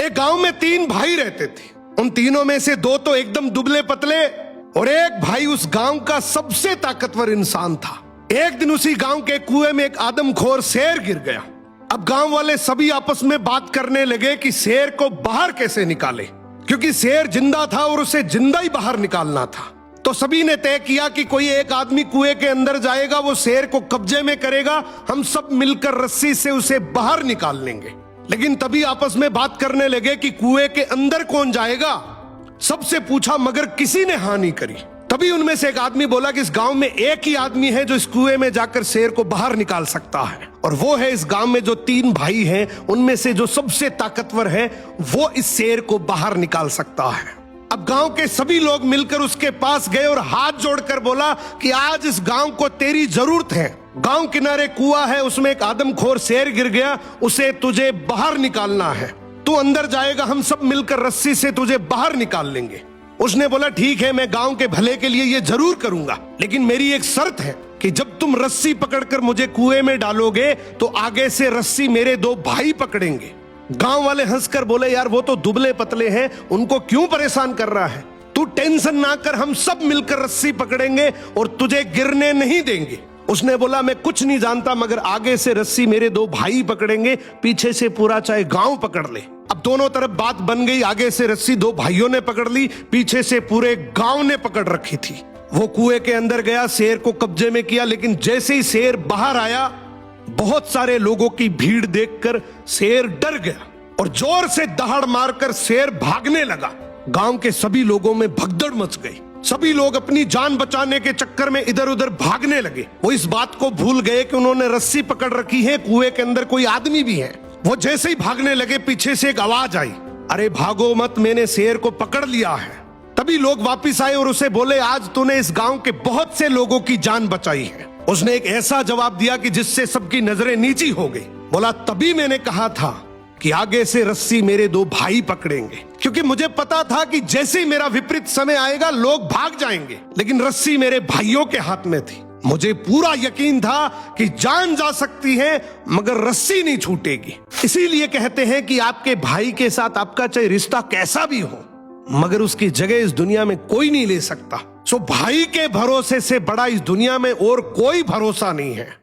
एक गांव में 3 भाई रहते थे। उन तीनों में से 2 तो एकदम दुबले पतले और एक भाई उस गांव का सबसे ताकतवर इंसान था। एक दिन उसी गांव के कुएं में एक आदमखोर शेर गिर गया। अब गांव वाले सभी आपस में बात करने लगे कि शेर को बाहर कैसे निकाले, क्योंकि शेर जिंदा था और उसे जिंदा ही बाहर निकालना था। तो सभी ने तय किया कि कोई एक आदमी कुएं के अंदर जाएगा, वो शेर को कब्जे में करेगा, हम सब मिलकर रस्सी से उसे बाहर निकाल लेंगे। लेकिन तभी आपस में बात करने लगे कि कुएं के अंदर कौन जाएगा। सबसे पूछा मगर किसी ने हाँ नहीं करी। तभी उनमें से एक आदमी बोला कि इस गांव में एक ही आदमी है जो इस कुएं में जाकर शेर को बाहर निकाल सकता है, और वो है इस गांव में जो 3 भाई हैं उनमें से जो सबसे ताकतवर है, वो इस शेर को बाहर निकाल सकता है। अब गांव के सभी लोग मिलकर उसके पास गए और हाथ जोड़कर बोला कि आज इस गांव को तेरी जरूरत है। गांव किनारे कुआं है, उसमें एक आदमखोर शेर गिर गया, उसे तुझे बाहर निकालना है। तू अंदर जाएगा, हम सब मिलकर रस्सी से तुझे बाहर निकाल लेंगे। उसने बोला ठीक है, मैं गांव के भले के लिए ये जरूर करूंगा, लेकिन मेरी एक शर्त है कि जब तुम रस्सी पकड़कर मुझे कुएं में डालोगे तो आगे से रस्सी मेरे 2 भाई पकड़ेंगे। गांव वाले हंसकर बोले यार वो तो दुबले पतले हैं, उनको क्यों परेशान कर रहा है, तू टेंशन ना कर, हम सब मिलकर रस्सी पकड़ेंगे और तुझे गिरने नहीं देंगे। उसने बोला मैं कुछ नहीं जानता, मगर आगे से रस्सी मेरे 2 भाई पकड़ेंगे, पीछे से पूरा चाहे गांव पकड़ ले। अब दोनों तरफ बात बन गई, आगे से रस्सी 2 भाइयों ने पकड़ ली, पीछे से पूरे गांव ने पकड़ रखी थी। वो कुएं के अंदर गया, शेर को कब्जे में किया, लेकिन जैसे ही शेर बाहर आया, बहुत सारे लोगों की भीड़ देखकर शेर डर गया और जोर से दहाड़ मारकर शेर भागने लगा। गांव के सभी लोगों में भगदड़ मच गई। सभी लोग अपनी जान बचाने के चक्कर में इधर उधर भागने लगे। वो इस बात को भूल गए कि उन्होंने रस्सी पकड़ रखी है, कुएं के अंदर कोई आदमी भी है। वो जैसे ही भागने लगे, पीछे से एक आवाज आई, अरे भागो मत, मैंने शेर को पकड़ लिया है। तभी लोग वापिस आए और उसे बोले आज तूने इस गांव के बहुत से लोगों की जान बचाई है। उसने एक ऐसा जवाब दिया कि जिससे सबकी नजरें नीची हो गई। बोला तभी मैंने कहा था कि आगे से रस्सी मेरे 2 भाई पकड़ेंगे, क्योंकि मुझे पता था कि जैसे ही मेरा विपरीत समय आएगा लोग भाग जाएंगे, लेकिन रस्सी मेरे भाइयों के हाथ में थी। मुझे पूरा यकीन था कि जान जा सकती है मगर रस्सी नहीं छूटेगी। इसीलिए कहते हैं कि आपके भाई के साथ आपका चाहे रिश्ता कैसा भी हो, मगर उसकी जगह इस दुनिया में कोई नहीं ले सकता। सो भाई के भरोसे से बड़ा इस दुनिया में और कोई भरोसा नहीं है।